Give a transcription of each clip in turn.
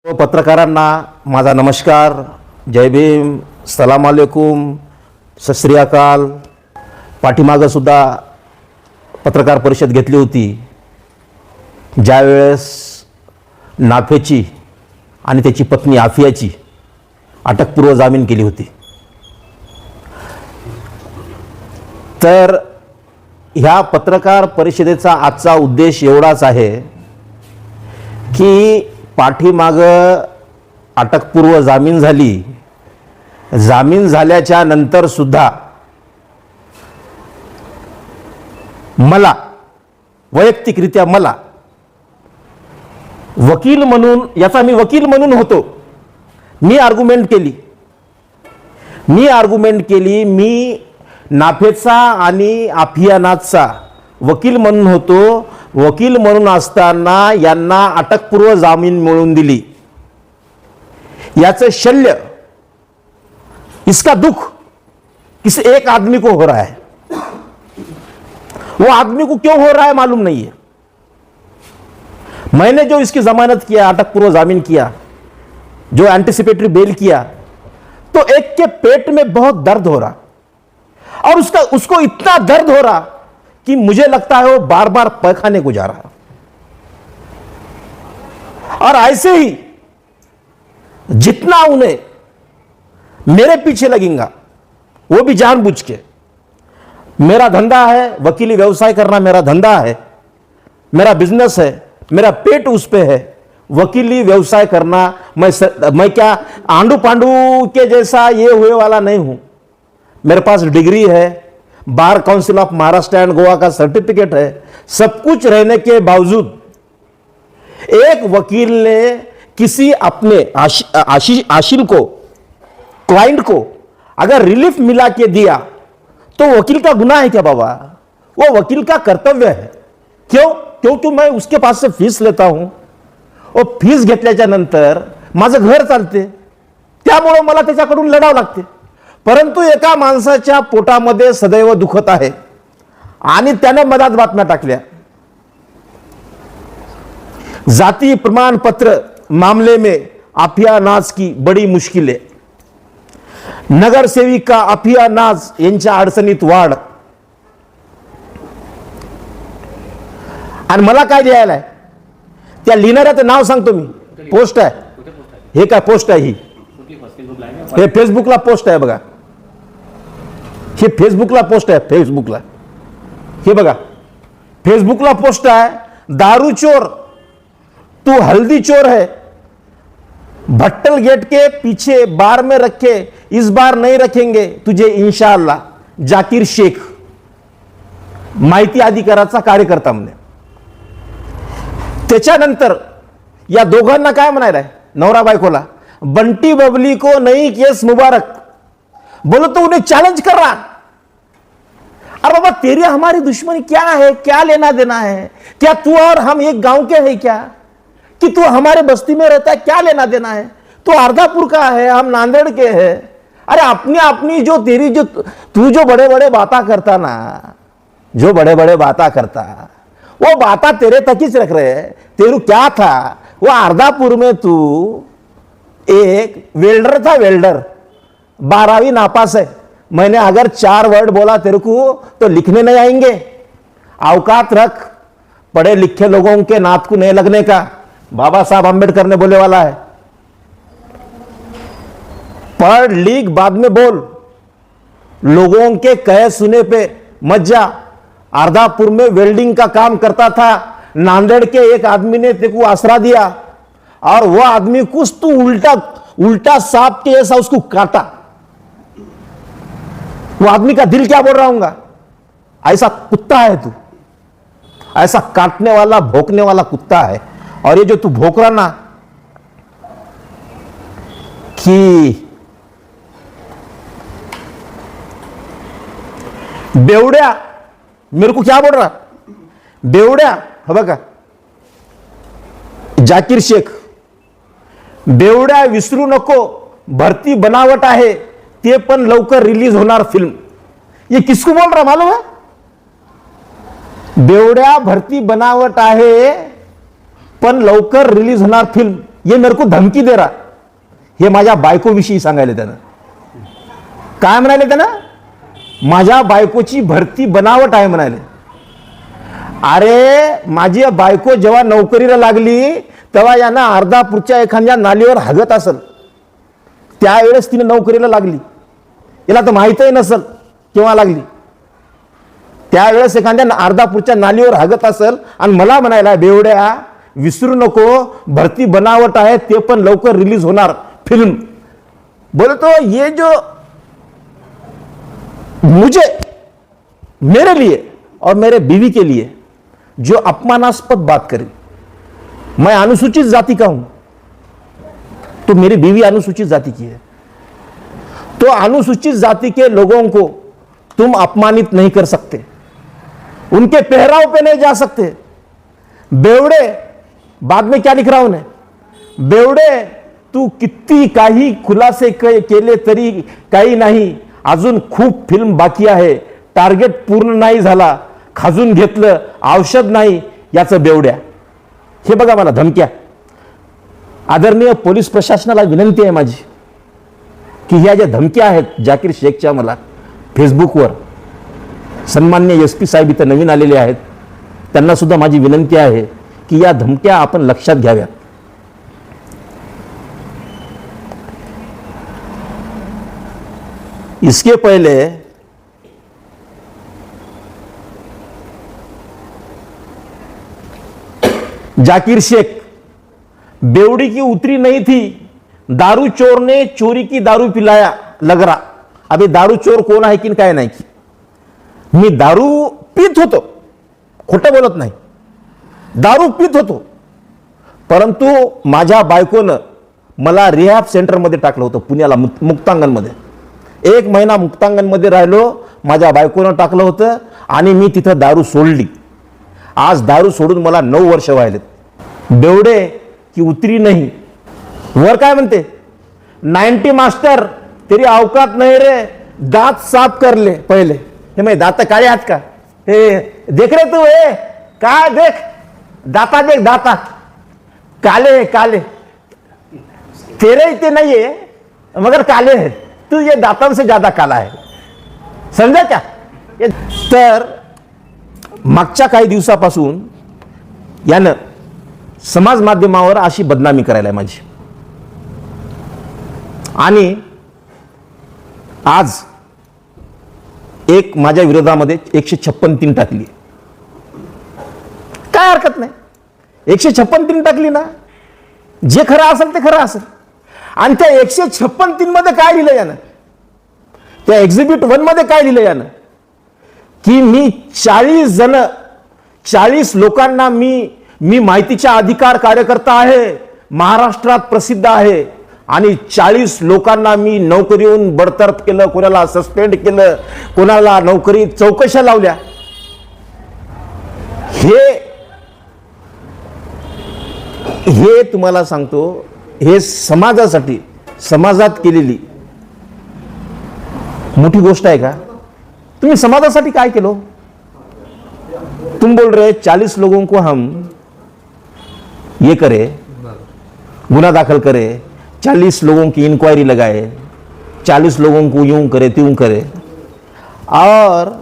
पत्रकारांना माझा नमस्कार, जय भीम, सलाम अलैकुम, सत श्री अकाल। पाठीमागं सुद्धा पत्रकार परिषद घेतली होती ज्यावेळेस नाफेची आणि त्याची पत्नी आफियाची अटकपूर्व जामीन केली होती। तर ह्या पत्रकार परिषदेचा आजचा उद्देश एवढाच आहे की पाठीमागं अटकपूर्व जामीन झाली, जामीन झाल्याच्या नंतर सुद्धा मला वैयक्तिकरित्या मला वकील म्हणून, याचा मी वकील म्हणून होतो, मी आर्ग्युमेंट केली, मी नाफेचा आणि आफियानाचा वकील म्हणून होतो। वकील म्हणून असताना यांना अटकपूर्व जामीन मिळवून दिली। याचं शल्य, इसका दुख किसी एक आदमी को हो रहा है। वो आदमी को क्यों हो रहा है मालूम नहीं है। मैंने जो इसकी जमानत किया, अटकपूर्व जामीन किया, जो एंटिसिपेटरी बेल किया, तो एक के पेट में बहुत दर्द हो रहा और उसको इतना दर्द हो रहा कि मुझे लगता है वो बार बार पैखाने को जा रहा। और ऐसे ही जितना उन्हें मेरे पीछे लगेगा, वो भी जानबूझ के, मेरा धंधा है, वकीली व्यवसाय करना मेरा धंधा है, मेरा बिजनेस है, मेरा पेट उस पे है। वकीली व्यवसाय करना, मैं क्या आंडू पांडू के जैसा ये हुए वाला नहीं हूं। मेरे पास डिग्री है, bar council of Maharashtra end Goa का सर्टिफिकेट है। सब कुछ रहने के बावजूद एक वकील ने किसी अपने आशिल को, क्लाइंट को अगर रिलीफ मिला के दिया तो वकील का गुनाह है क्या बाबा? वो वकील का कर्तव्य है। क्यों? क्योंकि मैं उसके पास से फीस लेता हूं और फीस घेतल्याच्या नंतर माझं घर चालते, त्यामुळे मला त्याच्याकडून लढावं लागते। परंतु एका माणसाच्या पोटामध्ये सदैव दुखत आहे आणि त्याने मधात बातम्या टाकल्या, जाति प्रमाण पत्र मामले में आफिया नाज की बड़ी मुश्किलें, नगर सेविका आफिया नाज यांच्या अडचणीत वाढ। आणि मला काय लिहायला आहे त्या लिहिणाऱ्याचं नाव सांगतो मी, पोस्ट आहे, हे काय पोस्ट आहे, हे फेसबुकला पोस्ट आहे बघा, हे फेसबुकला पोस्ट आहे, फेसबुकला हे बघा, फेसबुकला पोस्ट आहे, दारू चोर तू हल्दी चोर है, भट्टल गेट के पीछे बार में रखे, इस बार नहीं रखेंगे तुझे इंशाअल्लाह, जाकिर शेख, माहिती अधिकाराचा कार्यकर्ता म्हणे। त्याच्यानंतर या दोघांना काय म्हणायला आहे, नवरा बायकोला, बंटी बबली को नई केस मुबारक, बोलो तो उन्हें चैलेंज कर रहा। अरे बाबा तेरी हमारी दुश्मनी क्या है, क्या लेना देना है? क्या तू और हम एक गांव के हैं क्या? कि तू हमारे बस्ती में रहता है, क्या लेना देना है? तू अर्धापुर का है, हम नांदेड़ के हैं। अरे अपनी अपनी जो तेरी जो तू जो बड़े बड़े बातें करता ना, जो बड़े बड़े बातें करता, वो बातें तेरे तक ही रख रहे हैं। तेरू क्या था, वो अर्धापुर में तू एक वेल्डर था, वेल्डर, 12वीं नापास है। मैंने अगर 4 वर्ड बोला तेरे को तो लिखने नहीं आएंगे। औकात रख, पढ़े लिखे लोगों के नाथ को नहीं लगने का, बाबा साहब अंबेडकर ने बोले वाला है। पढ़ लिख बाद में बोल, लोगों के कहे सुने पे मत जा। अर्धापुर में वेल्डिंग का काम करता था, नांदेड़ के एक आदमी ने तेरे को आसरा दिया और वो आदमी कुछ तू उल्टा सांप के ऐसा उसको काटा। वो आदमी का दिल क्या बोल रहा हूंगा, ऐसा कुत्ता है तू, ऐसा काटने वाला भौंकने वाला कुत्ता है। और ये जो तू भौंक रहा ना कि बेवड्या, मेरे को क्या बोल रहा बेवड्या, हो बघा जाकिर शेख, बेवड्या विसरू नको, भरती बनावट आहे, ते पण लवकर रिलीज होणार फिल्म। ये किसको बोल रहा मालूम है? बेवड्या भरती बनावट आहे पण लवकर रिलीज होणार फिल्म, ये मेरे को धमकी दे रहा, हे माझ्या बायकोविषयी सांगायला त्यानं. काय म्हणाले त्यानं? माझ्या बायकोची भरती बनावट आहे म्हणाले. अरे माझी बायको जेव्हा नोकरीला लागली तेव्हा यानं अर्धापूरच्या एखाद्या नालीवर हागत असेल, त्यावेळेस तिने नोकरीला लागली. याला तर माहीतही नसेल केव्हा लागली. त्यावेळेस एखाद्या अर्धापूरच्या नालीवर हागत असेल आणि मला म्हणायला, बेवड्या विसरू नको भरती बनावट आहे, ते पण लवकर रिलीज होणार फिल्म. बोलतो ये जो मुझे, मेरे लिए और मेरे बीवी के लिए जो अपमानास्पद बात करी, मैं अनुसूचित जाति का हूं, तो मेरी बीवी अनुसूचित जाति की है, तो अनुसूचित जाति के लोगों को तुम अपमानित नहीं कर सकते, उनके पहराव पे नहीं जा सकते. बेवड़े, बाद में क्या लिख रहा हूं, बेवड़े तू किती काही खुलासे केले तरी काही नाही, अजून खूप फिल्म बाकी आहे, टार्गेट पूर्ण नाही झाला, खाजून घेतलं औषध नाही याचं बेवड्या. हे बघा मला धमक्या. आदरणीय पोलीस प्रशासनाला विनंती आहे माझी की ह्या ज्या धमक्या आहेत जाकीर शेखच्या मला फेसबुकवर, सन्माननीय SP साहेब इथं नवीन आलेले आहेत, त्यांना सुद्धा माझी विनंती आहे की या धमक्या आपण लक्षात घ्याव्यात. इसके पहले जाकिर शेख बेवड़ी की उतरी नहीं थी, दारू चोर ने चोरी की दारू पिलाया लग रहा. अबे दारू चोर कोण आहे की काय नाही की, मी दारू पित होतो, खोटं बोलत नाही, दारू पित होतो, परंतु माझ्या बायकोनं मला रिहॅब सेंटरमध्ये टाकलं होतं पुण्याला, मुक्तांगणमध्ये. 1 महिना मुक्तांगणमध्ये राहिलो, माझ्या बायकोनं टाकलं होतं आणि मी तिथं दारू सोडली. आज दारू सोडून मला 9 वर्ष व्हायलेत. बेवडे की उतरी नाही. वर काय म्हणते, 90 मास्टर तेरी औकात नाही रे, दांत साफ कर ले पहिले. हे माहिती दात काळे आहेत का, हे देख रे तू, हे काय देख, दाता देख, दाता काले काले, तेरे इतने नहीं है मगर काले है, तू ये दातन से ज्यादा काला है, समजा क्या. तर मागच्या काही दिवसापासून यानं समाज माध्यमावर अशी बदनामी करायला माझी, आणि आज एक माझ्या विरोधामध्ये 156 टाकली. काय हरकत नाही, 156 टाकली ना, जे खरं असेल ते खरं असेल. आणि त्या 156 मध्ये काय लिहिलं यानं, त्या एक्झिबिट 1 मध्ये काय लिहिलं यानं, की मी 40 लोकांना मी माहितीचा अधिकार कार्यकर्ता आहे, महाराष्ट्रात प्रसिद्ध आहे, आणि 40 लोकांना मी नोकरीहून बडतर्फ केलं, कोणाला सस्पेंड केलं, कोणाला नोकरी चौकशा लावल्या. हे तुम्हाला सांगतो, हे समाजासाठी, समाजात केलेली मोठी गोष्ट आहे का. तुम्ही समाजासाठी काय केलं. तुम बोल रहे 40 लोगों को हम ये करे, गुना दाखल करे, 40 लोगों की इंक्वायरी लगाए, 40 लोगों को यूं करे त्यों करे, और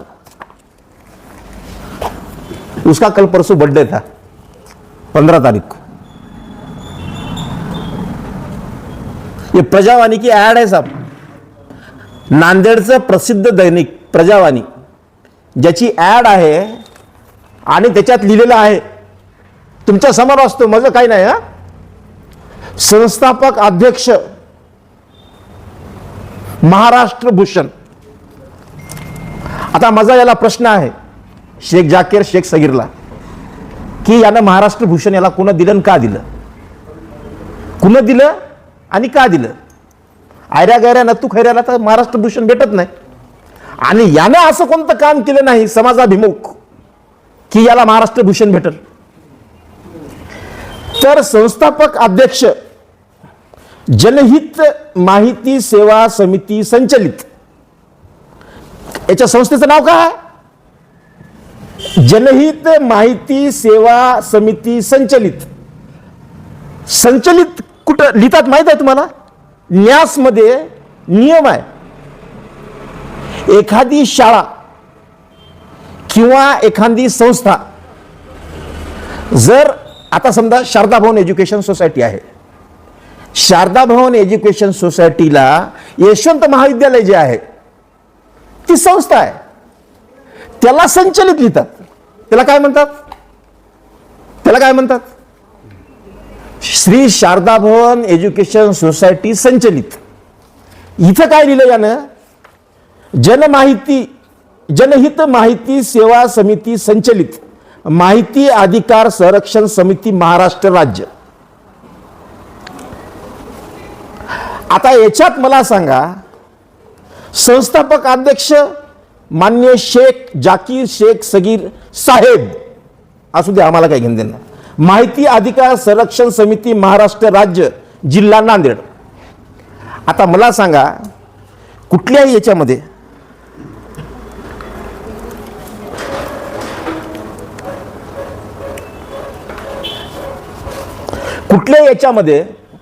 उसका कल परसों बर्थडे था 15 तारीख को. ये प्रजावाणी की ऍड आहे साहब, नांदेडचं प्रसिद्ध दैनिक प्रजावाणी, ज्याची ऍड आहे आणि त्याच्यात लिहिलेलं आहे, तुमच्या समोर असतो, माझं काही नाही. हा, संस्थापक अध्यक्ष महाराष्ट्र भूषण. आता माझा याला प्रश्न आहे शेख जाकीर शेख सगीरला, की यानं महाराष्ट्र भूषण याला कोण दिलं, का दिलं, कुणं दिलं आणि का दिलं. आयऱ्या गैऱ्या नतू खैऱ्याला तर महाराष्ट्र भूषण भेटत नाही, आणि यानं असं कोणतं काम केलं नाही समाजाभिमुख की याला महाराष्ट्र भूषण भेटल. तर संस्थापक अध्यक्ष जनहित माहिती सेवा समिती संचलित, याच्या संस्थेचं नाव काय आहे, जनहित माहिती सेवा समिती संचलित. संचलित कुठं लिहितात माहित आहे तुम्हाला? न्यासमध्ये नियम आहे, एखादी शाळा किंवा एखादी संस्था जर, आता समजा शारदा भवन एज्युकेशन सोसायटी आहे, शारदा भवन एज्युकेशन सोसायटीला यशवंत महाविद्यालय जे आहे ती संस्था आहे, त्याला संचलित लिहितात. त्याला काय म्हणतात? त्याला काय म्हणतात? श्री शारदा भवन एज्युकेशन सोसायटी संचलित. इथं काय लिहिलं यानं? जनहित माहिती सेवा समिती संचलित माहिती अधिकार संरक्षण समिती महाराष्ट्र राज्य. आता याच्यात मला सांगा, संस्थापक अध्यक्ष मान्य शेख जाकीर शेख सगीर साहेब असू दे, आम्हाला काय घेणं देणं. माहिती अधिकार संरक्षण समिती महाराष्ट्र राज्य जिल्हा नांदेड. आता मला सांगा, कुठल्याही याच्यामध्ये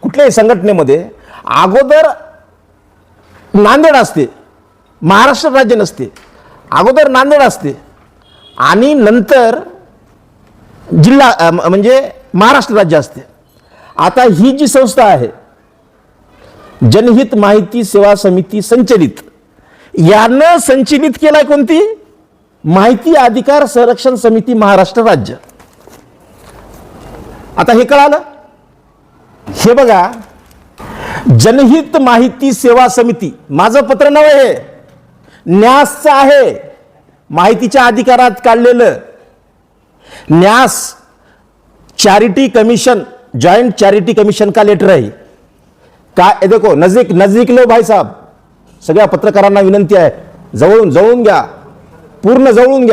कुठल्याही संघटनेमध्ये अगोदर नांदेड असते, महाराष्ट्र राज्य नसते. अगोदर नांदेड असते आणि नंतर जिल्हा म्हणजे महाराष्ट्र राज्य असते. आता ही जी संस्था आहे जनहित माहिती सेवा समिती संचलित, यानं संचलित केलाय कोणती? माहिती अधिकार संरक्षण समिती महाराष्ट्र राज्य. आता हे कळालं? हे बघा, जनहित माहिती सेवा समिती, माझं पत्र नव्हे हे, न्यासचं आहे, माहितीच्या अधिकारात काढलेलं. न्यास charity commission, joint charity commission का लेटर आहे. काय देखो, नजदीक लो भाई साहब, सगळ्या पत्रकारांना विनंती आहे, जवळून घ्या, पूर्ण जवळून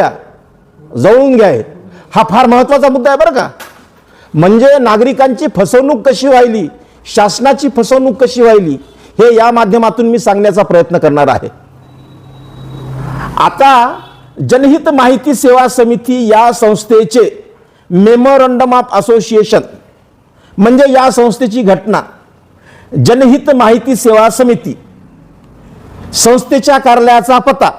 घ्या. हा फार महत्वाचा मुद्दा आहे बरं का. म्हणजे नागरिकांची फसवणूक कशी व्हायली, शासनाची फसवणूक कशी व्हायली, हे या माध्यमातून मी सांगण्याचा प्रयत्न करणार आहे. आता जनहित माहिती सेवा समिती या संस्थेचे मेमोरंडम ऑफ असोसिएशन, म्हणजे या संस्थेची घटना, जनहित माहिती सेवा समिती, संस्थेच्या कार्यालयाचा पत्ता,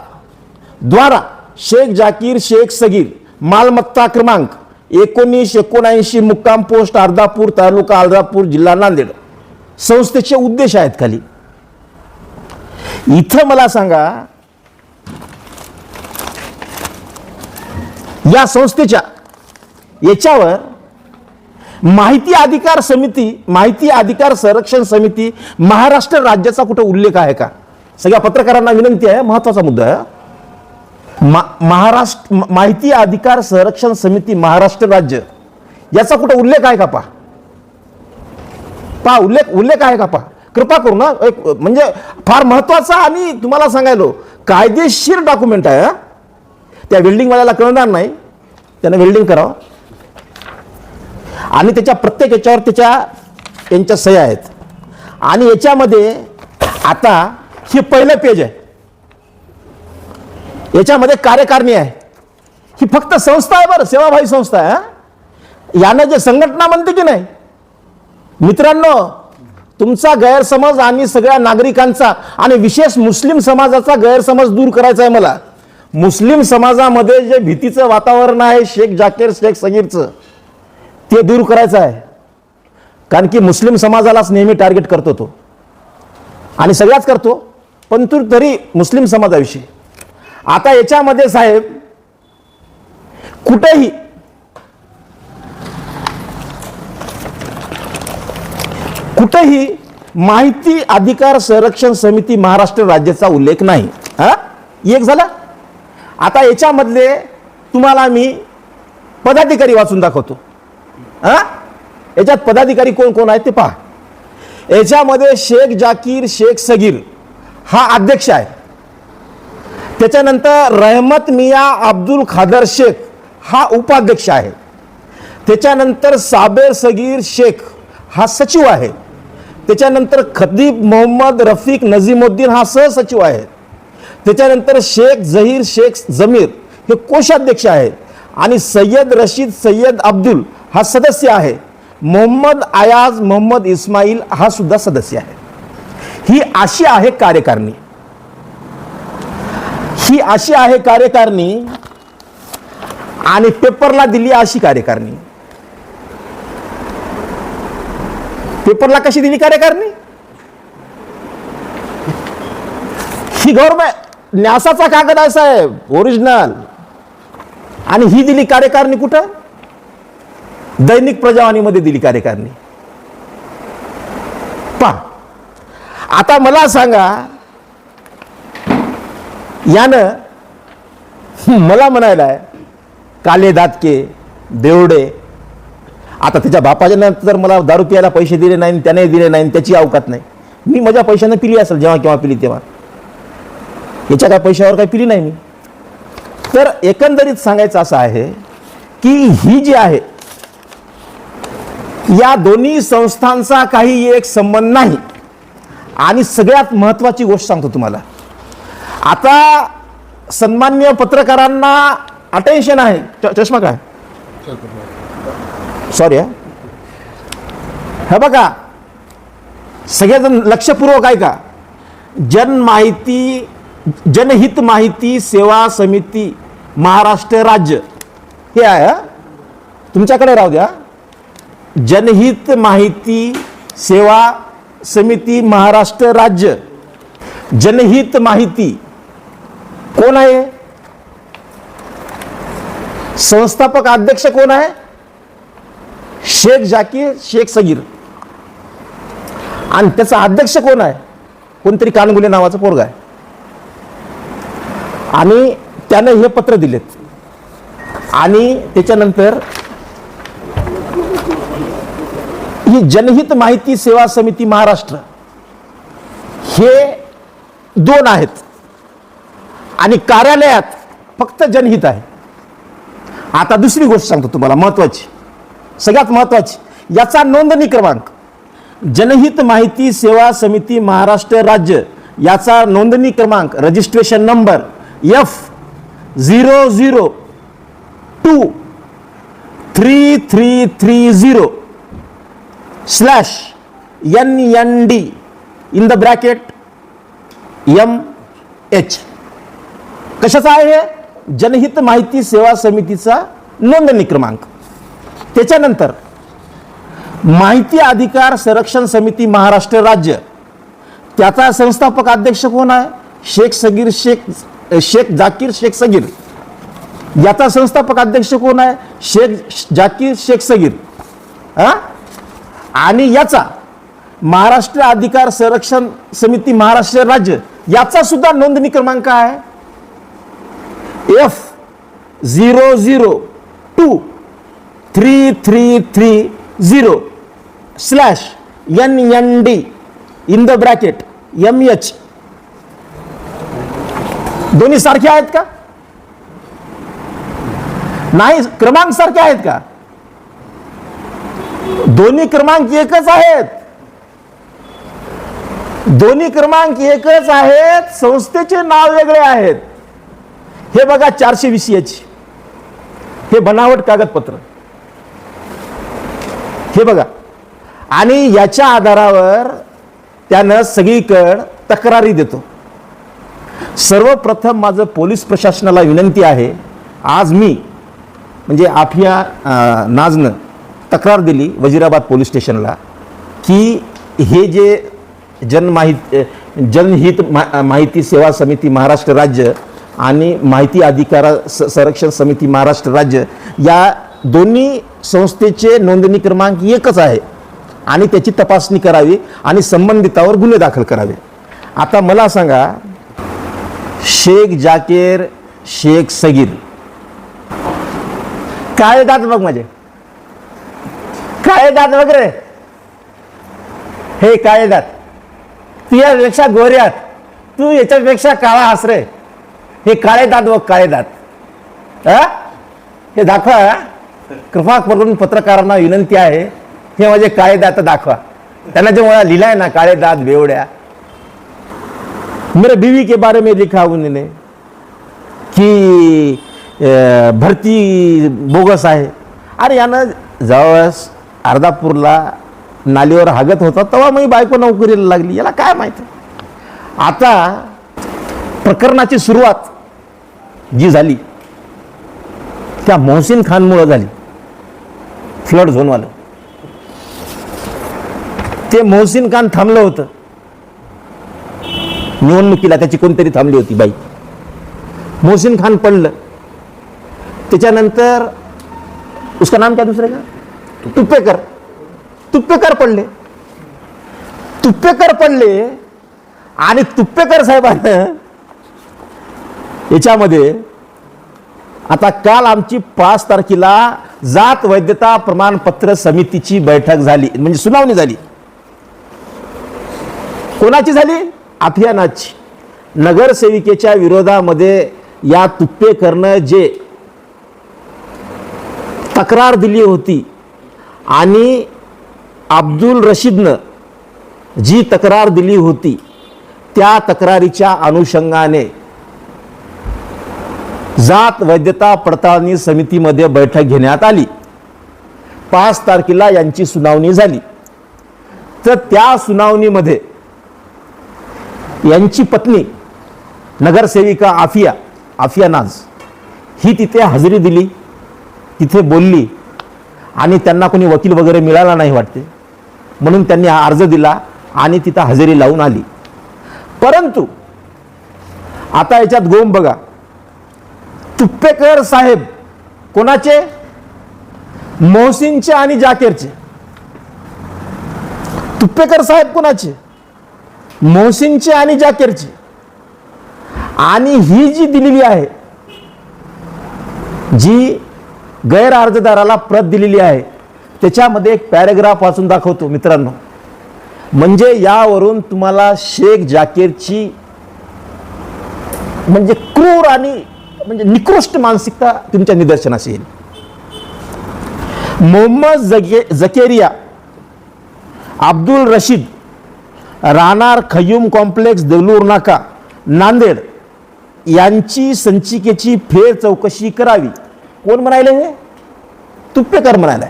द्वारा शेख जाकीर शेख सगीर, मालमत्ता क्रमांक 1979, मुक्काम पोस्ट अर्धापूर, तालुका अर्धापूर, जिल्हा नांदेड. संस्थेचे उद्देश आहेत खाली. इथं मला सांगा, या संस्थेच्या याच्यावर माहिती अधिकार समिती, माहिती अधिकार संरक्षण समिती महाराष्ट्र राज्याचा कुठे उल्लेख आहे का? सगळ्या पत्रकारांना विनंती आहे, महत्वाचा मुद्दा आहे. महाराष्ट्र माहिती अधिकार संरक्षण समिती महाराष्ट्र राज्य याचा कुठे उल्लेख आहे का? पहा उल्लेख आहे का? पहा कृपा करू ना, एक म्हणजे फार महत्वाचा आणि तुम्हाला सांगायलो कायदेशीर डॉक्युमेंट आहे. त्या वेल्डिंगवाल्याला कळणार नाही, त्याने वेल्डिंग करावं आणि त्याच्या प्रत्येक याच्यावर त्यांच्या सह्या आहेत. आणि याच्यामध्ये आता हे पहिलं पेज आहे, याच्यामध्ये कार्यकारिणी आहे. ही फक्त संस्था आहे बरं, सेवाभावी संस्था आहे. यानं जे संघटना म्हणते की नाही, मित्रांनो, तुमचा गैरसमज आणि सगळ्या नागरिकांचा आणि विशेष मुस्लिम समाजाचा गैरसमज दूर करायचा आहे मला. मुस्लिम समाजामध्ये जे भीतीचं वातावरण आहे शेख जाकीर शेख सगीरचं, ते दूर करायचं आहे. कारण की मुस्लिम समाजालाच नेहमी टार्गेट करतो तो, आणि सगळ्याच करतो, पण तरी मुस्लिम समाजाविषयी. आता याच्यामध्ये साहेब कुठेही माहिती अधिकार संरक्षण समिती महाराष्ट्र राज्याचा उल्लेख नाही. एक झाला. आता याच्यामधले तुम्हाला मी पदाधिकारी वाचून दाखवतो. याच्यात पदाधिकारी कोण कोण आहेत ते पहा. याच्यामध्ये शेख जाकीर शेख सगीर हा अध्यक्ष आहे. त्याच्यानंतर रहमत मिया अब्दुल खादर शेख हा उपाध्यक्ष आहे. त्याच्यानंतर साबेर सगीर शेख हा सचिव आहे. त्याच्यानंतर खदीब मोहम्मद रफीक नजीमुद्दीन हा सहसचिव आहे. त्याच्यानंतर शेख जहीर शेख जमीर हे कोषाध्यक्ष आहेत. आणि सय्यद रशीद सय्यद अब्दुल हा सदस्य आहे. मोहम्मद अयाज मोहम्मद इस्माईल हा सुद्धा सदस्य आहे. ही अशी आहे कार्यकारिणी. ही अशी आहे कार्यकारिणी आणि पेपरला दिली अशी कार्यकारिणी. पेपरला कशी दिली कार्यकारिणी? ही गव्हर्नमेंट न्यासाचा कागद आहे साहेब, ओरिजिनल. आणि ही दिली कार्यकारिणी कुठं? दैनिक प्रजावाणीमध्ये दिली कार्यकारिणी. पहा आता मला सांगा, यानं मला म्हणायलाय काले दातके बेवडे. आता त्याच्या बापाच्या नंतर मला दारू प्यायला पैसे दिले नाही, त्याने दिले नाही, त्याची अवकात नाही. मी माझ्या पैशाने पिली असेल जेव्हा केव्हा पिली तेव्हा, याच्या काय पैशावर काही पिली नाही मी. तर एकंदरीत सांगायचं असं आहे की ही जी आहे या दोन्ही संस्थांचा काही एक संबंध नाही. आणि सगळ्यात महत्वाची गोष्ट सांगतो तुम्हाला, आता सन्माननीय पत्रकारांना अटेन्शन आहे. चष्मा काय सॉरी हे बघा, सगळेजण लक्षपूर्वक ऐका. जनहित माहिती सेवा समिती महाराष्ट्र राज्य हे आहे. तुमच्याकडे राहू द्या. जनहित माहिती सेवा समिती महाराष्ट्र राज्य. जनहित माहिती कोण आहे? संस्थापक अध्यक्ष कोण आहे? शेख जाकीर शेख सगीर. आणि त्याचा अध्यक्ष कोण आहे? कोणतरी कानगुले नावाचा पोरगा आहे. आणि त्याने हे पत्र दिलेत. आणि त्याच्यानंतर ही जनहित माहिती सेवा समिती महाराष्ट्र हे दोन आहेत आणि कार्यालयात फक्त जनहित आहे. आता दुसरी गोष्ट सांगतो तुम्हाला महत्वाची, सगळ्यात महत्वाची. याचा नोंदणी क्रमांक जनहित माहिती सेवा समिती महाराष्ट्र राज्य याचा नोंदणी क्रमांक registration number F0023330/NND in the bracket MH. कशाचा आहे? जनहित माहिती सेवा समितीचा नोंदणी क्रमांक. त्याच्यानंतर माहिती अधिकार संरक्षण समिती महाराष्ट्र राज्य त्याचा संस्थापक अध्यक्ष कोण आहे? शेख जाकीर शेख सगीर. याचा संस्थापक अध्यक्ष कोण आहे? शेख जाकीर शेख सगीर. आणि याचा महाराष्ट्र अधिकार संरक्षण समिती महाराष्ट्र राज्य याचा सुद्धा नोंदणी क्रमांक आहे F0023330/NND in the bracket MH. दोन्ही सारखे आहेत का? नाही. क्रमांक सारखे आहेत का? दोन्ही क्रमांक एकच आहेत. दोन्ही क्रमांक एकच आहेत. संस्थेचे नाव वेगळे आहेत. हे बघा 420 हे बनावट कागदपत्र हे बघा. आणि याच्या आधारावर त्यानं सगळीकडे तक्रारी देतो. सर्वप्रथम माझं पोलीस प्रशासनाला विनंती आहे, आज मी म्हणजे आफिया नाजनं तक्रार दिली वजीराबाद पोलीस स्टेशनला की हे जे जनहित माहिती सेवा समिती महाराष्ट्र राज्य आणि माहिती अधिकार संरक्षण समिती महाराष्ट्र राज्य या दोन्ही संस्थेचे नोंदणी क्रमांक एकच आहे आणि त्याची तपासणी करावी आणि संबंधितावर गुन्हे दाखल करावे. आता मला सांगा, शेख जाकीर शेख सगीर काळे दात बघ माझे, काळे दात बघ रे. हे काळे दात, तू यापेक्षा गोऱ्यात, तू याच्यापेक्षा काळा हस रे. हे काळे दात बघ, काळे दात. हे दाखवा. कृपा करून पत्रकारांना विनंती आहे, हे माझे काळे दात दाखवा. त्यांना जे मला लिहिलाय ना काळे दात बेवड्या. मेरे बीवी के बारे में लिखा उन्होंने कि भरती बोगस आहे. अरे यानं जावस अर्धापूरला नालीवर हागत होता तेव्हा मी बायको नोकरीला लागली. याला काय माहिती. आता प्रकरणाची सुरुवात जी झाली त्या मोहसिन खानमुळे झाली. फ्लड झोनवालं ते मोहसिन खान थांबलं होतं निवडणुकीला. त्याची कोणतरी थांबली होती बाई. मोहसिन खान पडलं. त्याच्यानंतर उसका नाम क्या दुसरे का तुप्पेकर पडले. आणि तुप्पेकर साहेबांना याच्यामध्ये आता काल आमची 5 तारखेला जात वैधता प्रमाणपत्र समितीची बैठक झाली, म्हणजे सुनावणी झाली. कोणाची झाली? अभियानाची. नगरसेविकेच्या विरोधामध्ये या तुप्पेकरनं जे तक्रार दिली होती आणि अब्दुल रशीदनं जी तक्रार दिली होती त्या तक्रारीच्या अनुषंगाने जात वैधता पडताळणी समितीमध्ये बैठक घेण्यात आली. 5 तारखेला यांची सुनावणी झाली. तर त्या सुनावणीमध्ये यांची पत्नी नगरसेविका आफिया नाज ही तिथे हजेरी दिली, तिथे बोलली आणि त्यांना कोणी वकील वगैरे मिळाला नाही वाटते म्हणून त्यांनी हा अर्ज दिला आणि तिथं हजेरी लावून आली. परंतु आता याच्यात गोम बघा. तुप्पेकर साहेब कोणाचे? मोहसिनचे आणि जाकीरचे. तुप्पेकर साहेब कोणाचे? मोहसिनचे आणि जाकीरचे. आणि ही जी दिलेली आहे, जी गैर अर्जदाराला प्रत दिलेली आहे, त्याच्यामध्ये एक पॅरेग्राफ वाचून दाखवतो मित्रांनो. म्हणजे यावरून तुम्हाला शेख जाकीरची म्हणजे क्रूर आणि म्हणजे निकृष्ट मानसिकता तुमच्या निदर्शनास येईल. मोहम्मद जकेरिया, अब्दुल रशीद, राहणार खयूम कॉम्प्लेक्स, देगलूर नाका, नांदेड यांची संचिकेची फेर चौकशी करावी. कोण म्हणाले? हे तुप्पेकर म्हणाले.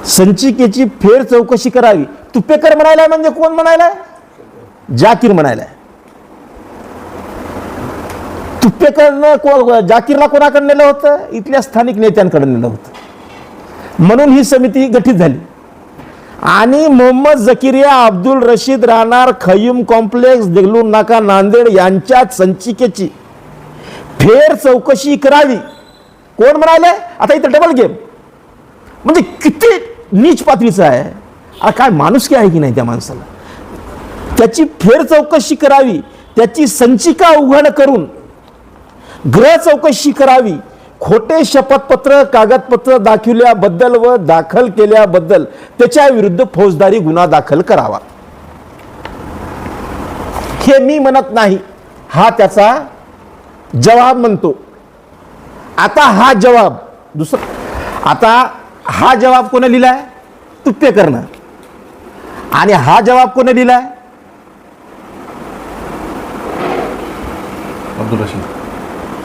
संचिकेची फेर चौकशी करावी. तुप्पेकर म्हणायला म्हणजे कोण म्हणायला? जाकीर म्हणायला. तुप्पेकरनं जाकीरला कोणाकडे नेलं होतं? इथल्या स्थानिक नेत्यांकडे नेलं होतं. म्हणून ही समिती गठीत झाली. आणि मोहम्मद जकिरिया, अब्दुल रशीद, राहणार खयूम कॉम्प्लेक्स, देगलूर नाका, नांदेड यांच्यात संचिकेची फेर चौकशी करावी. कोण म्हणाले? आता इथं डबल गेम. म्हणजे किती नीच पातळीचं आहे. काय माणुसकी आहे की नाही त्या माणसाला? त्याची फेर चौकशी करावी, त्याची संचिका उघड करून गृह चौकशी करावी, खोटे शपथपत्र कागदपत्र दाखविल्याबद्दल व दाखल केल्याबद्दल त्याच्या विरुद्ध फौजदारी गुन्हा दाखल करावा. हे मी म्हणत नाही, हा त्याचा जवाब म्हणतो. आता हा जवाब हा जवाब कोणी लिहिलाय? तुप्पेकरनं. आणि हा जवाब कोणी लिहिलाय?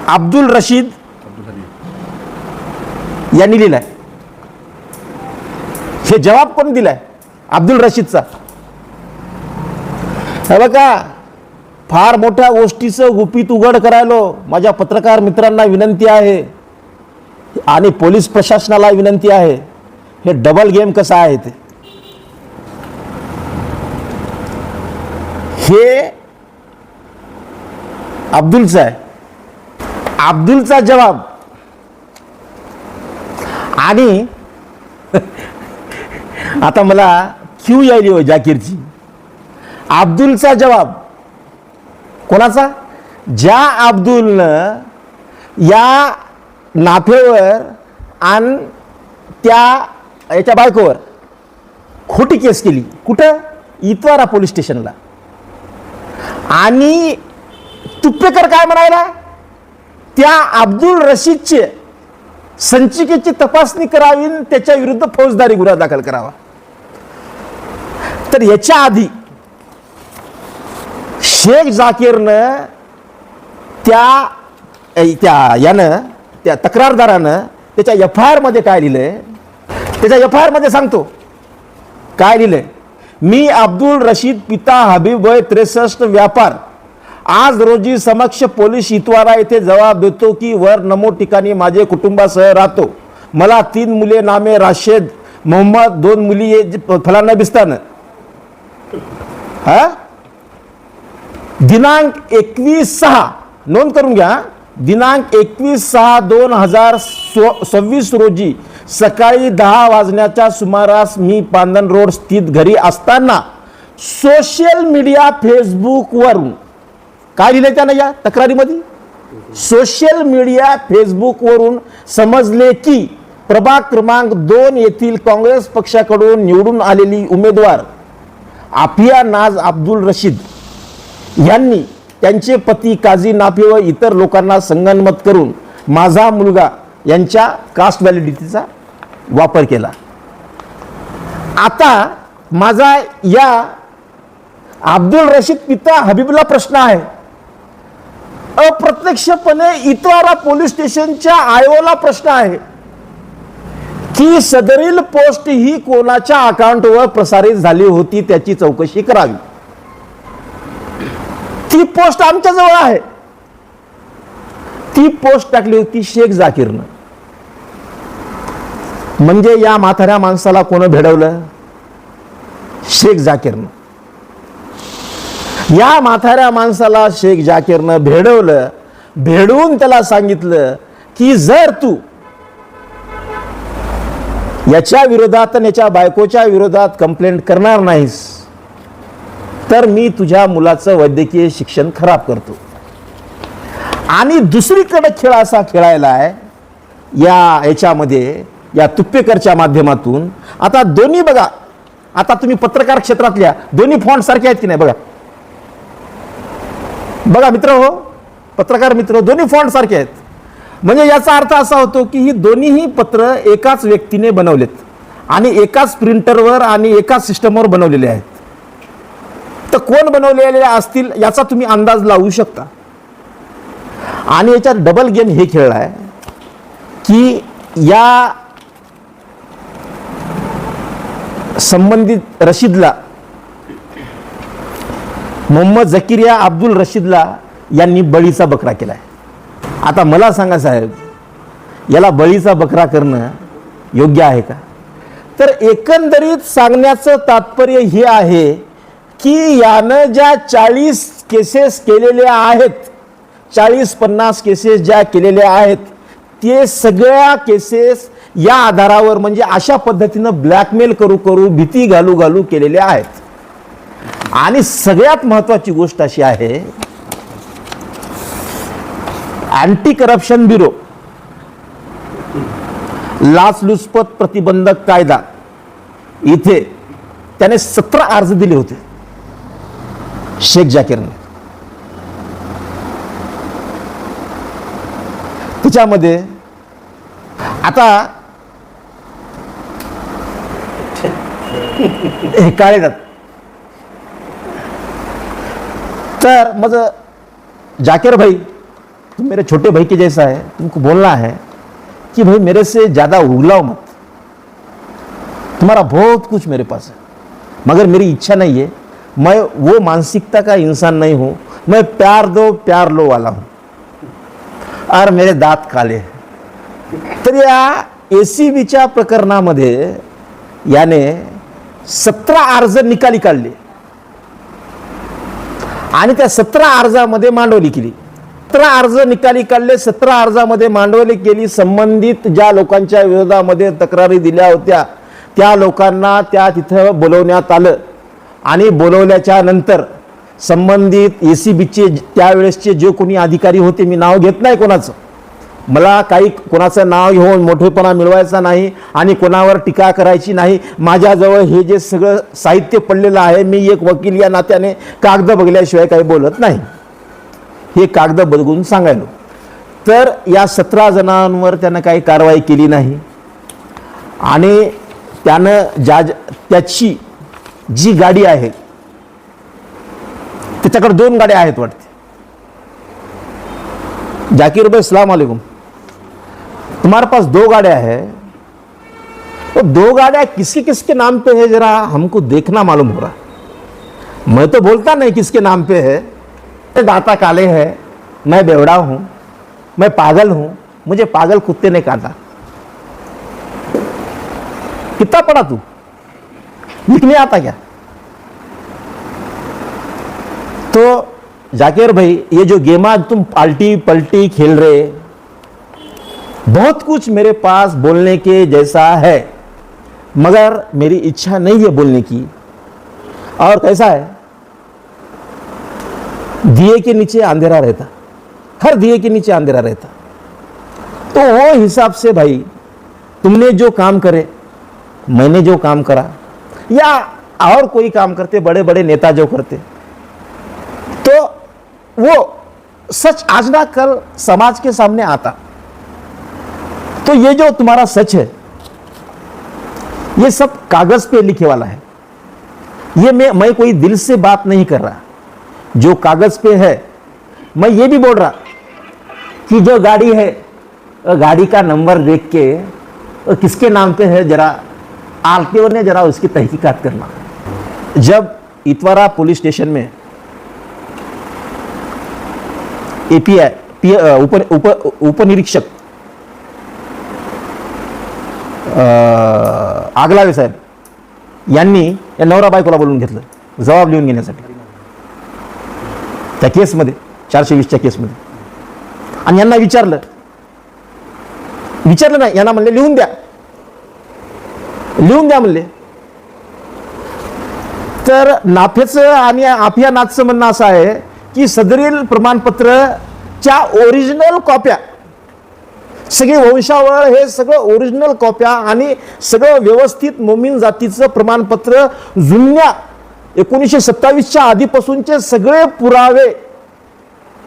अब्दुल रशीद यांनी लिहिलाय. हे जवाब कोण दिलाय? अब्दुल रशीदचा. हे बघा, फार मोठ्या गोष्टीचं गुपित उघड करायलो माझ्या पत्रकार मित्रांना विनंती आहे आणि पोलीस प्रशासनाला विनंती आहे. हे डबल गेम कसा आहे ते. हे अब्दुलचा आहे. अब्दुलचा जवाब आणि आता मला क्यू यायली हो जाकीरची. अब्दुलचा जवाब कोणाचा? ज्या अब्दुलनं या नाफेवर आणि याच्या बायकोवर खोटी केस केली. कुठं? इतवारा पोलीस स्टेशनला. आणि तुप्पेकर काय म्हणायला? त्या अब्दुल रशीदचे संचिकेची तपासणी करावी, त्याच्या विरुद्ध फौजदारी गुन्हा दाखल करावा. तर याच्या आधी शेख जाकीरनं त्या तक्रारदारानं त्याच्या FIR मध्ये काय लिहिलंय? त्याच्या FIR मध्ये सांगतो काय लिहिलंय. मी अब्दुल रशीद पिता हबीब वय 63 व्यापार आज रोजी समक्ष पोलीस इतवारा येथे जबाब देतो की वर नमूद ठिकाणी माझे कुटुंबासह राहतो. मला 3 मुले नामे राशेद मोहम्मद, 2 मुली फलाना बिस्तान. हा दिनांक 21/6 नोंद करून घ्या. दिनांक 21/6/2026 रोजी सकाळी 10 वाजण्याच्या सुमारास मी पांदन रोड स्थित घरी असताना सोशल मीडिया फेसबुकवरून काय लिहिलंय त्यानं या तक्रारीमध्ये, सोशल मीडिया फेसबुकवरून समजले की प्रभाग क्रमांक 2 येथील काँग्रेस पक्षाकडून निवडून आलेली उमेदवार आफिया नाज अब्दुल रशीद यांनी त्यांचे पती काझी नाफी व इतर लोकांना संगनमत करून माझा मुलगा यांच्या कास्ट व्हॅलिडिटीचा वापर केला. आता माझा या अब्दुल रशीद पिता हबीबला प्रश्न आहे. अप्रत्यक्षपणे इतवारा पोलीस स्टेशनच्या आयोला प्रश्न आहे की सदरील पोस्ट ही कोणाच्या अकाउंटवर प्रसारित झाली होती त्याची चौकशी करावी. ती पोस्ट आमच्या जवळ आहे. ती पोस्ट टाकली होती शेख जाकीरनं. म्हणजे या म्हाताऱ्या माणसाला कोण भेडवलं? शेख जाकीरनं. या म्हाताऱ्या माणसाला शेख जाकीरनं भेडवलं. भेडवून त्याला सांगितलं की जर तू याच्या विरोधात आणि याच्या बायकोच्या विरोधात कंप्लेंट करणार नाहीस तर मी तुझ्या मुलाचं वैद्यकीय शिक्षण खराब करतो. आणि दुसरीकडे खेळ असा खेळायला आहे याच्यामध्ये या तुप्पेकरच्या माध्यमातून. आता दोन्ही बघा, आता तुम्ही पत्रकार क्षेत्रातल्या दोन्ही फॉन्ट सारखे आहेत की नाही बघा. बघा मित्र हो, पत्रकार मित्र, दोन्ही फॉन्ट सारखे आहेत. म्हणजे याचा अर्थ असा होतो की ही दोन्हीही पत्र एकाच व्यक्तीने बनवलेत आणि एकाच प्रिंटरवर आणि एकाच सिस्टमवर बनवलेले आहेत. तर कोण बनवलेले असतील याचा तुम्ही अंदाज लावू शकता. आणि याच्यात डबल गेम हे खेळलाय की या संबंधित रशीदला, मोहम्मद झकिरिया अब्दुल रशीदला यांनी बळीचा बकरा केलाय. आता मला सांगा साहेब, याला बळीचा बकरा करणं योग्य आहे का? तर एकंदरीत सांगण्याचं तात्पर्य हे आहे की यानं ज्या 40 केसेस केलेल्या आहेत, 40-50 केसेस ज्या केलेल्या आहेत, ते सगळ्या केसेस या आधारावर म्हणजे अशा पद्धतीनं ब्लॅकमेल करू भीती घालू केलेल्या आहेत. आणि सगळ्यात महत्त्वाची गोष्ट अशी आहे, अँटी करप्शन ब्युरो, लाचलुचपत प्रतिबंधक कायदा, इथे त्याने 17 अर्ज दिले होते शेख जाकीरने. त्याच्यामध्ये आता हे काळे जात. तर मग जाकिर भाई, तुम मेरे छोटे भाई के जैसा है, तुमको बोलना है कि भाई मेरे से ज़्यादा उगलाओ मत, तुम्हारा बहुत कुछ मेरे पास है, मगर मेरी इच्छा नहीं है, मैं वो मानसिकता का इंसान नहीं हूँ, मैं प्यार दो प्यार लो वाला हूँ और मेरे दात काले हैं. तर या ACBच्या प्रकरणामध्ये याने 17 अर्ज निकाली काढले आणि त्या 17 अर्जामध्ये मांडवली केली. 17 अर्ज निकाली काढले, 17 अर्जामध्ये मांडवली केली. संबंधित ज्या लोकांच्या विरोधामध्ये तक्रारी दिल्या होत्या त्या लोकांना त्या तिथं बोलवण्यात आलं आणि बोलवल्याच्या नंतर संबंधित ACBचे त्यावेळेसचे जे कोणी अधिकारी होते, मी नाव घेत नाही कोणाचं, मला काही कोणाचं नाव घेऊन मोठेपणा मिळवायचा नाही आणि कोणावर टीका करायची नाही. माझ्याजवळ हे जे सगळं साहित्य पडलेलं आहे, मी एक वकील या नात्याने कागद बघल्याशिवाय काही बोलत नाही. हे कागद बघून सांगायलो. तर या 17 जणांवर त्यानं काही कारवाई केली नाही आणि त्यानं त्याची जी गाडी आहे, त्याच्याकडे 2 गाड्या आहेत वाटते. जाकिर भाई सलाम अलैकुम, तुम्हारे पास 2 गाड़ियां हैं, तो 2 गाड़ियां किसके किसके नाम पे है जरा हमको देखना मालूम हो रहा। मैं तो बोलता नहीं किसके नाम पे है, दाता काले है, मैं बेवड़ा हूं, मैं पागल हूं, मुझे पागल कुत्ते ने काटा। कितना पढ़ा तू, लिखने आता क्या? तो जाकिर भाई ये जो गेमा तुम पाल्टी पलटी खेल रहे, बहुत कुछ मेरे पास बोलने के जैसा है, मगर मेरी इच्छा नहीं है बोलने की। और कैसा है, दिए के नीचे अंधेरा रहता, हर दिए के नीचे अंधेरा रहता। तो वो हिसाब से भाई तुमने जो काम करे, मैंने जो काम करा, या और कोई काम करते, बड़े बड़े नेता जो करते, तो वो सच आज ना कल समाज के सामने आता। तो ये जो तुम्हारा सच है, ये सब कागज पे लिखे वाला है। ये मैं कोई दिल से बात नहीं कर रहा, जो कागज पे है। मैं ये भी बोल रहा कि जो गाड़ी है, गाड़ी का नंबर देख के किसके नाम पे है, जरा आरटीओ ने जरा उसकी तहकीकात करना। जब इतवारा पुलिस स्टेशन में एपीआई उप निरीक्षक आगलावे साहेब यांनी या नवरा बायकोला बोलून घेतलं जबाब लिहून घेण्यासाठी त्या केसमध्ये 420च्या केसमध्ये, आणि यांना विचारलं नाही, यांना म्हणले लिहून द्या म्हणले। तर नाफेचं आणि आफियानाथचं म्हणणं असं आहे की सदरील प्रमाणपत्रच्या ओरिजिनल कॉप्या, सगळी वंशावळ, हे सगळं ओरिजिनल कॉप्या आणि सगळं व्यवस्थित मोमीन जातीचं प्रमाणपत्र, जुन्या 1927च्या आधीपासूनचे सगळे पुरावे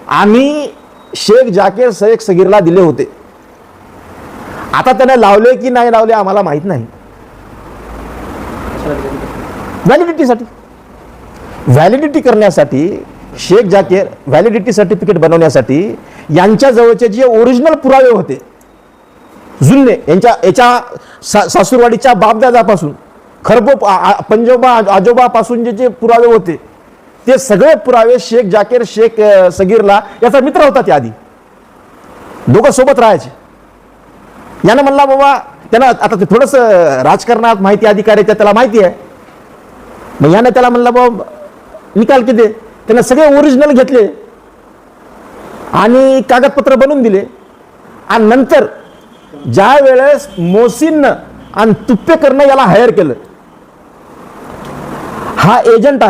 आम्ही शेख जाकीर शेख सगीरला दिले होते। आता त्याने लावले की नाही लावले आम्हाला माहित नाही। व्हॅलिडिटी करण्यासाठी शेख जाकीर व्हॅलिडिटी सर्टिफिकेट बनवण्यासाठी यांच्या जवळचे जे ओरिजिनल पुरावे होते, जुन्ने, याच्या सासूरवाडीच्या बापदादापासून, पंजोबा आजोबापासून जे पुरावे होते, ते सगळे पुरावे शेख जाकीर शेख सगीरला, याचा मित्र होता त्या आधी, दोघं सोबत राहायचे। यानं म्हणला बाबा, त्यांना आता ते थोडस राजकारणात माहिती अधिकाऱ्याच्या त्याला माहिती आहे, मग यानं त्याला म्हणला बाबा निकाल किती, त्यानं सगळे ओरिजिनल घेतले आणि कागदपत्र बनवून दिले। आणि नंतर ज्या वेळेस मोहसिननं आणि तुप्पेकरनं याला हायर केलं, हा एजंट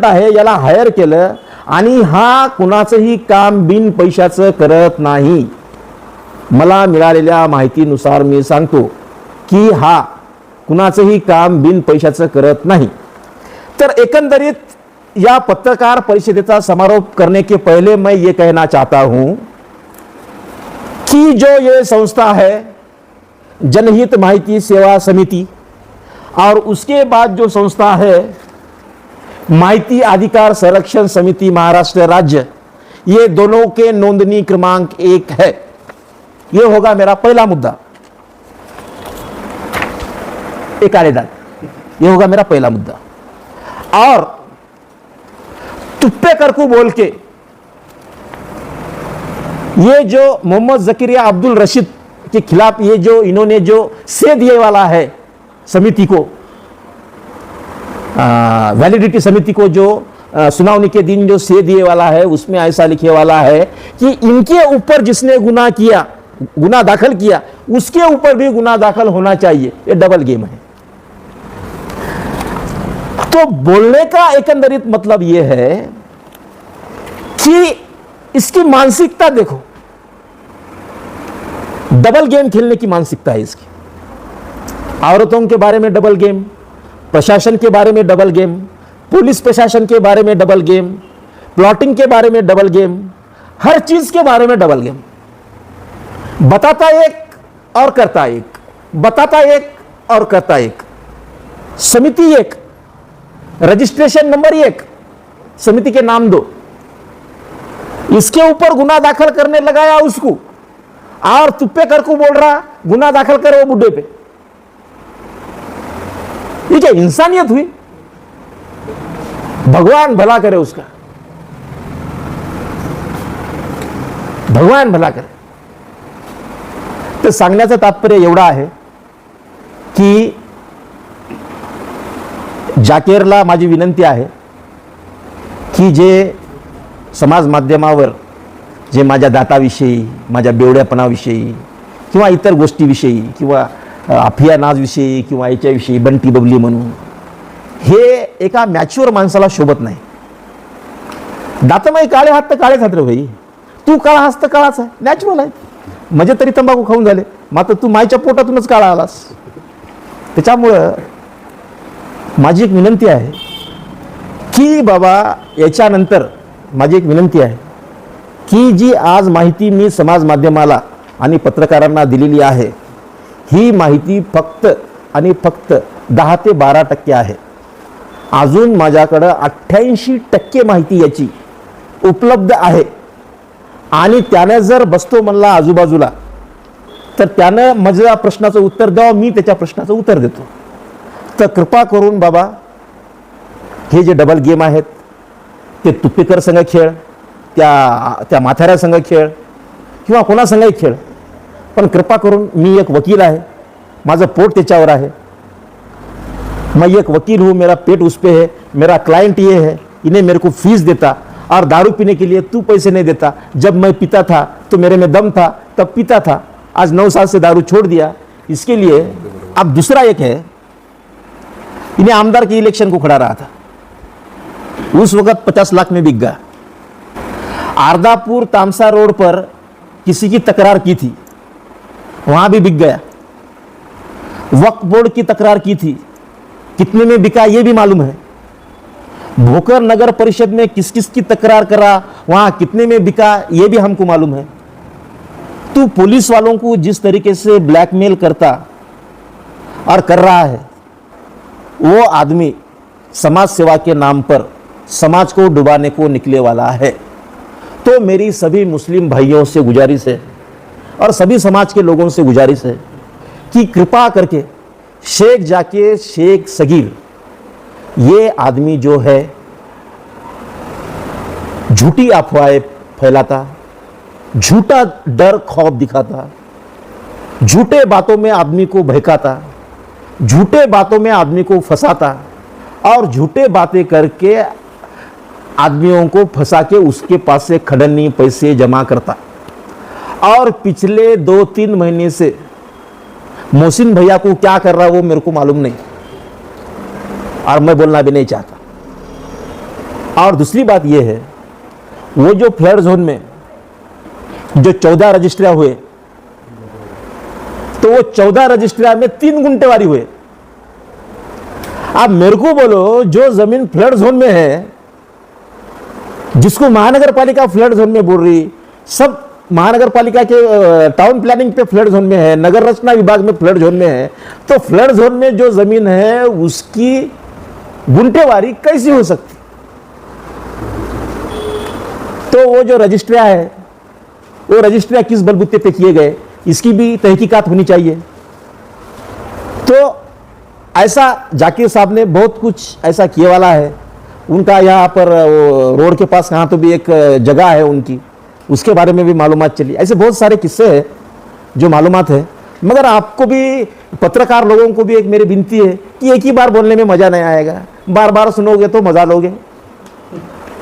आहे, याला हायर केलं आणि हा कुणाचंही काम बिन पैशाचं करत नाही। मला मिळालेल्या माहितीनुसार मी सांगतो की हा कुणाचंही काम बिन पैशाचं करत नहीं। तर एकंदरीत या पत्रकार परिषदेचा समारोप करने के पहले मैं ये कहना चाहता हूं कि जो ये संस्था है जनहित माहिती सेवा समिति, और उसके बाद जो संस्था है माहिती अधिकार संरक्षण समिति महाराष्ट्र राज्य, ये दोनों के नोंदनी क्रमांक 1 है। ये होगा मेरा पहला मुद्दा, एक आलेदार, ये होगा मेरा पहला मुद्दा। और तुप्पेकर को बोल के ये जो मोहम्मद जकीरिया अब्दुल रशीद के खिलाफ ये जो इन्होंने जो से दिए वाला है समिति को, वैलिडिटी समिति को, जो सुनावनी के दिन जो से दिए वाला है, उसमें ऐसा लिखे वाला है कि इनके ऊपर जिसने गुनाह दाखिल किया उसके ऊपर भी गुनाह दाखिल होना चाहिए। ये डबल गेम है। तो बोलने का एकंदरित मतलब यह है कि इसकी मानसिकता देखो, डबल गेम खेलने की मानसिकता है इसकी। औरतों के बारे में डबल गेम, प्रशासन के बारे में डबल गेम, पुलिस प्रशासन के बारे में डबल गेम, प्लॉटिंग के बारे में डबल गेम, हर चीज के बारे में डबल गेम। बताता एक और करता एक, बताता एक और करता एक। समिति एक, रजिस्ट्रेशन नंबर 1, समिति के नाम 2, इसके ऊपर गुनाह दाखिल करने लगाया उसको, और तुप्पे कर को बोल रहा गुना दाखिल करे वो बुड्ढे पे। ये क्या इंसानियत हुई? भगवान भला करे उसका, भगवान भला करे। तर सांगण्याचं तात्पर्य एवढं आहे की जाकीरला माझी विनंती आहे की जे समाज माध्यमावर जे माझ्या दाताविषयी, माझ्या बेवड्यापणाविषयी किंवा इतर गोष्टीविषयी किंवा अफिया नाजविषयी किंवा याच्याविषयी बंटी बबली म्हणून हे एका मॅच्युअर माणसाला शोभत नाही। दातमाई काळे हात तर काळेच हात रे भाई, तू काळा हात तर काळाच आहे, नॅचरल आहे। म्हणजे तरी तंबाखू खाऊन झाले, मात्र तू मायच्या पोटातूनच काळा आलास। त्याच्यामुळं माझी एक विनंती आहे की बाबा याच्यानंतर माझी एक विनंती आहे की जी आज माहिती मी समाज माध्यमाला आणि पत्रकारांना दिलेली आहे, ही माहिती फक्त आणि फक्त 10 ते 12% आहे। अजून माझ्याकडे 88% माहिती याची उपलब्ध आहे। आणि त्याने जर बसतो म्हणला आजूबाजूला तर त्यानं माझ्या प्रश्नाचं उत्तर द्यावं, मी त्याच्या प्रश्नाचं उत्तर देतो। तर कृपा करून बाबा हे जे डबल गेम आहेत ते तुप्पेकर संघ खेळ, त्या म्हाताऱ्या संघ खेळ किंवा कोणासंघही खेळ, पण कृपा करून मी एक वकील आहे, माझं पोट त्याच्यावर आहे। मैं एक वकील हूँ, मेरा पेट उस पे है, मेरा क्लाइंट ये है, इन्हें मेरे को फीस देता और दारू पीने के लिए तू पैसे नहीं देता। जब मैं पीता था तो मेरे में दम था, तब पीता था, आज 9 साल से दारू छोड़ दिया। इसके लिए अब दूसरा एक है, इन्हें आमदार के इलेक्शन को खड़ा रहा था, उस वक्त 50 लाख में बिक गया। आरदापुर तामसा रोड पर किसी की तकरार की थी, वहां भी बिक गया। वक्फ बोर्ड की तकरार की थी, कितने में बिका ये भी मालूम है। भोकर नगर परिषद में किस किस की तकरार करा, वहां कितने में बिका ये भी हमको मालूम है। तू पुलिस वालों को जिस तरीके से ब्लैकमेल करता और कर रहा है, वो आदमी समाज सेवा के नाम पर समाज को डुबाने को निकले वाला है। तो मेरी सभी मुस्लिम भाइयों से गुजारिश है और सभी समाज के लोगों से गुजारिश है कि कृपा करके शेख जाकिर शेख सगीर ये आदमी जो है झूठी अफवाहें फैलाता, झूठा डर खौफ दिखाता, झूठे बातों में आदमी को बहकाता, झूठे बातों में आदमी को फंसाता और झूठे बातें करके आदमियों को फंसा के उसके पास से खड़नी पैसे जमा करता। और पिछले 2-3 महीने से मोहसिन भैया को क्या कर रहा है वो मेरे को मालूम नहीं और मैं बोलना भी नहीं चाहता। और दूसरी बात यह है, वो जो फ्लड जोन में जो 14 रजिस्ट्रिया हुए, तो वो 14 रजिस्ट्रिया में 3 गुंटेवारी हुए। आप मेरे को बोलो, जो जमीन फ्लड जोन में है, जिसको महानगर पालिका फ्लड जोन में बोल रही, सब महानगर पालिका के टाउन प्लानिंग पे फ्लड जोन में है, नगर रचना विभाग में फ्लड जोन में है, तो फ्लड जोन में जो जमीन है उसकी गुंटेवारी कैसी हो सकती? तो वो जो रजिस्ट्रिया है, वो रजिस्ट्रिया किस बलबूते पे किए गए, इसकी भी तहकीकात होनी चाहिए। तो ऐसा जाकिर साहब ने बहुत कुछ ऐसा किए वाला है। उनका यहाँ पर रोड के पास कहाँ तो भी एक जगह है उनकी, उसके बारे में भी मालूमात चली। ऐसे बहुत सारे किस्से हैं जो मालूमात है। मगर आपको भी, पत्रकार लोगों को भी एक मेरी विनती है कि एक ही बार बोलने में मजा नहीं आएगा, बार बार सुनोगे तो मजा लोगे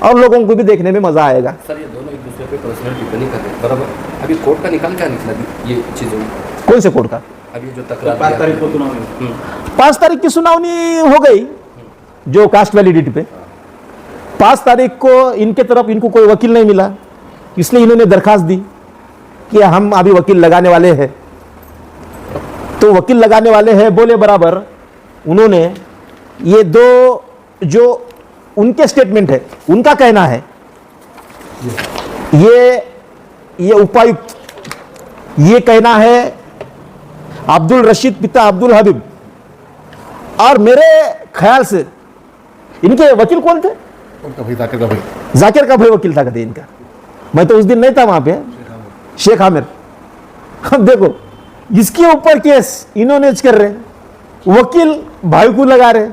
और लोगों को भी देखने में मजा आएगा। सर ये दोनों एक दूसरे पे पर्सनल टिप्पणी कर रहे हैं, बराबर। अभी कोर्ट का निकाल क्या निकला ये चीजों में? कौन से कोर्ट का? अभी जो तकरार 5 तारीख को सुनाओ। 5 तारीख की सुनावनी हो गई जो कास्ट वैलिडिटी पे। 5 तारीख को इनके तरफ इनको कोई वकील नहीं मिला, इसलिए इन्होंने दरखास्त दी कि हम अभी वकील लगाने वाले हैं। तो वकील लगाने वाले हैं बोले बराबर, उन्होंने ये 2 जो उनके स्टेटमेंट है, उनका कहना है, ये उपायुक्त, ये कहना है अब्दुल रशीद पिता अब्दुल हबीब, और मेरे ख्याल से इनके वकील कौन थे? जाकिर का भाई वकील था कहते इनका। मैं तो उस दिन नहीं था वहां पे, शेख आमिर। अब देखो इसके ऊपर केस इन्होंने कर रहे, वकील भाई को लगा रहे,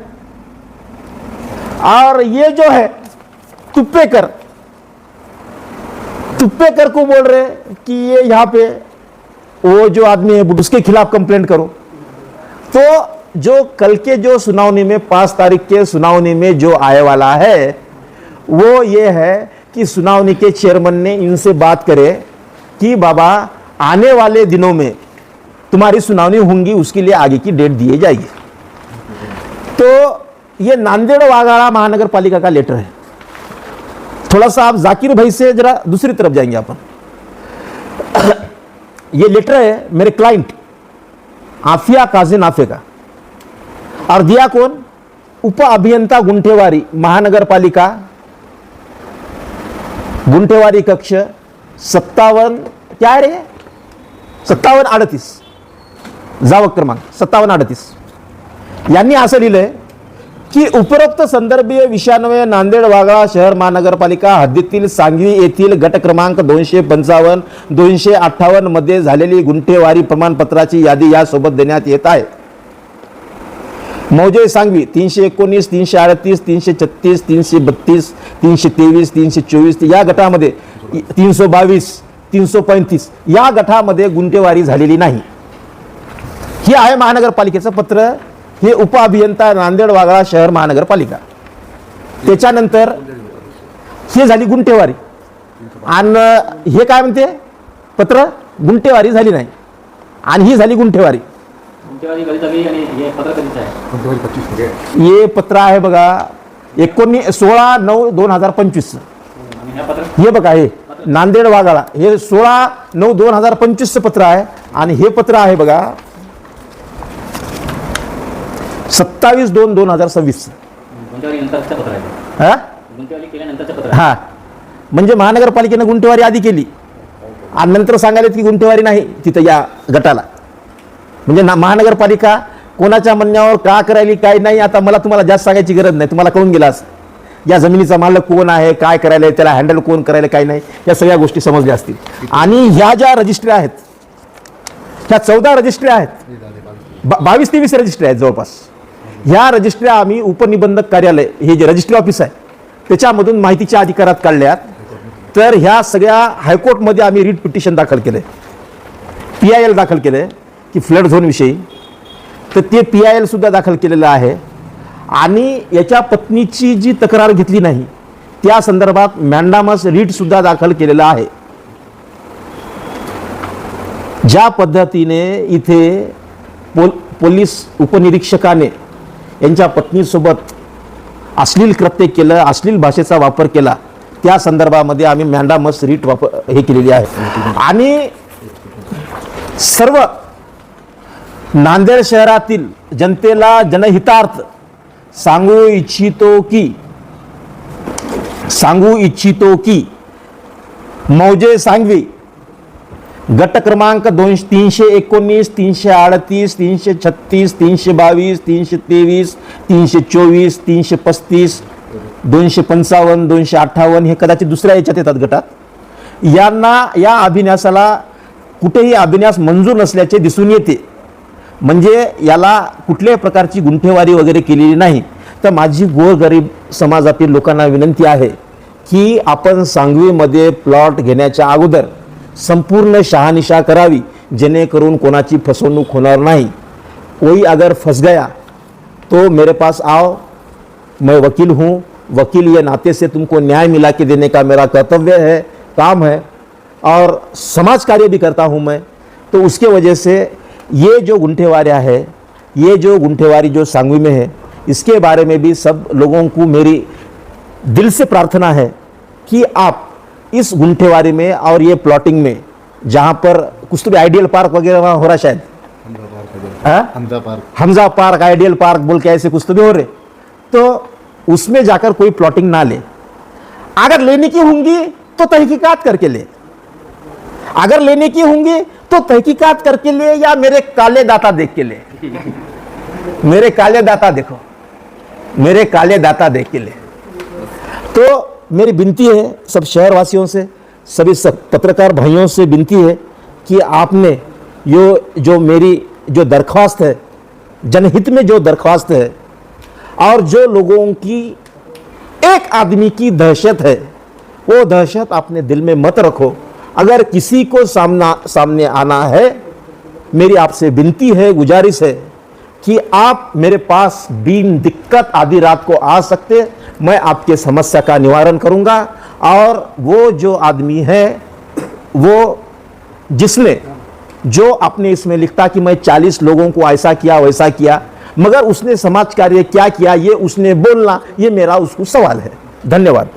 और ये जो है तुप्पेकर को बोल रहे कि ये यहां पे वो जो आदमी है उसके खिलाफ कंप्लेंट करो। तो जो कल के जो सुनावनी में 5 तारीख के सुनावनी में जो आए वाला है वो ये है कि सुनावनी के चेयरमैन ने इनसे बात करे कि बाबा आने वाले दिनों में तुम्हारी सुनावनी होंगी, उसके लिए आगे की डेट दिए जाएगी। तो ये नांदेड़ वाघाड़ा महानगर पालिका का लेटर है। थोड़ा सा आप जाकिर भाई से जरा दूसरी तरफ जाएंगे अपन। ये लेटर है मेरे क्लाइंट आफिया काजी नाफे का, और दिया कौन? उप अभियंता गुंठेवारी महानगर पालिका, गुंठेवारी कक्ष 57 क्या आहे रे 5738 जावक क्रमांक 5738 यांनी असं लिहिलंय की उपरोक्त संदर्भीय विषयान्वये नांदेड वाघाळा शहर महानगरपालिका हद्दीतील सांगवी येथील गट क्रमांक 255 258 मध्ये झालेली गुंठेवारी प्रमाणपत्राची यादी यासोबत देण्यात येत आहे। मौजे सांगवी 319 338 336 332 323 324 या गटामध्ये 322 335 या गटामध्ये गुंठेवारी झालेली नाही। हे आहे महानगरपालिकेचं पत्र, हे उप अभियंता नांदेड वाघाळा शहर महानगरपालिका। त्याच्यानंतर हे झाली गुंठेवारी, आणि हे काय म्हणते पत्र? गुंठेवारी झाली नाही, आणि ही झाली गुंठेवारी। ये पत्र आहे बघा 16/9/2025। हे बघा हे नांदेड वाघाळा हे 16/9/2025 पत्र आहे, आणि हे पत्र आहे बघा 27/2/2026। हा म्हणजे महानगरपालिकेने गुंठेवारी आधी केली आणि नंतर सांगायला की गुंठेवारी नाही तिथं या गटाला। म्हणजे महानगरपालिका कोणाच्या म्हणण्यावर का करायली काय नाही, आता मला तुम्हाला जास्त सांगायची गरज नाही, तुम्हाला कळून गेला असं। या जमिनीचा मालक कोण आहे, काय करायला, त्याला हँडल कोण करायला, काय नाही, या सगळ्या गोष्टी समजल्या असतील। आणि ह्या ज्या रजिस्ट्री आहेत ह्या 14 रजिस्ट्री आहेत, 22-23 रजिस्ट्री आहेत जवळपास। ह्या रजिस्ट्र्या आम्ही उपनिबंधक कार्यालय हे जे रजिस्ट्री ऑफिस आहे त्याच्यामधून माहितीच्या अधिकारात काढल्यात। तर ह्या सगळ्या हायकोर्टमध्ये आम्ही रीट पिटिशन दाखल केले, PIL दाखल केले की फ्लड झोन विषयी, तर ते PIL सुद्धा दाखल केलेलं आहे। आणि याच्या पत्नीची जी तक्रार घेतली नाही त्या संदर्भात मॅन्डामस रीट सुद्धा दाखल केलेला आहे। ज्या पद्धतीने इथे पोलीस उपनिरीक्षकाने यांच्या पत्नीसोबत अश्लील कृत्य केलं, अश्लील भाषेचा वापर केला, त्या संदर्भामध्ये आम्ही मॅन्डामस रीट हे केलेली आहे। आणि सर्व नांदेड शहरातील जनतेला जनहितार्थ सांगू इच्छितो की मौजे सांगवी गट क्रमांक 319 338 336 322 323 324 335 255 258 हे कदाचित दुसऱ्या याच्यात येतात गटात। यांना या अभिन्यासाला कुठेही अभिन्यास मंजूर नसल्याचे दिसून येते, म्हणजे याला कुठल्याही प्रकारची गुंठेवारी वगैरे केलेली नाही। तर माझी गोरगरीब समाजातील लोकांना विनंती आहे की आपण सांगवीमध्ये प्लॉट घेण्याच्या अगोदर संपूर्ण शहानिशा करावी, जेणेकरून कोणाची फसवणूक होणार नहीं। कोई अगर फंस गया तो मेरे पास आओ, मैं वकील हूँ, वकील ये नाते से तुमको न्याय मिला के देने का मेरा कर्तव्य है, काम है, और समाज कार्य भी करता हूँ मैं। तो उसके वजह से ये जो गुंठेवारियाँ है, ये जो गुंठेवारी जो सांगवी में है, इसके बारे में भी सब लोगों को मेरी दिल से प्रार्थना है कि आप इस गुंठेवारी में और ये प्लॉटिंग में जहाँ पर कुछ तो भी आइडियल पार्क वगैरह वहाँ हो रहा शायद, हमजा पार्क आइडियल पार्क बोल के ऐसे कुछ तो भी हो रहे, तो उसमें जाकर कोई प्लॉटिंग ना ले। अगर लेने की होंगी तो तहकीकात करके ले, अगर लेने की होंगी तो तहकीकात करके ले, या मेरे काले दाता देख के ले। मेरे काले दाता देखो, मेरे काले दाता देख के ले। तो मेरी विनती है सब शहरवासियों से, सभी सब पत्रकार भाइयों से विनती है कि आपने जो मेरी जो दरख्वास्त है, जनहित में जो दरख्वास्त है, और जो लोगों की एक आदमी की दहशत है, वो दहशत अपने दिल में मत रखो। अगर किसी को सामने आना है, मेरी आपसे विनती है, गुजारिश है कि आप मेरे पास बिन दिक्कत आधी रात को आ सकते, मैं आपके समस्या का निवारण करूंगा। और वो जो आदमी है, वो जिसने जो अपने इसमें लिखता कि मैं 40 लोगों को ऐसा किया वैसा किया, मगर उसने समाज कार्य क्या किया ये उसने बोलना, ये मेरा उसको सवाल है। धन्यवाद।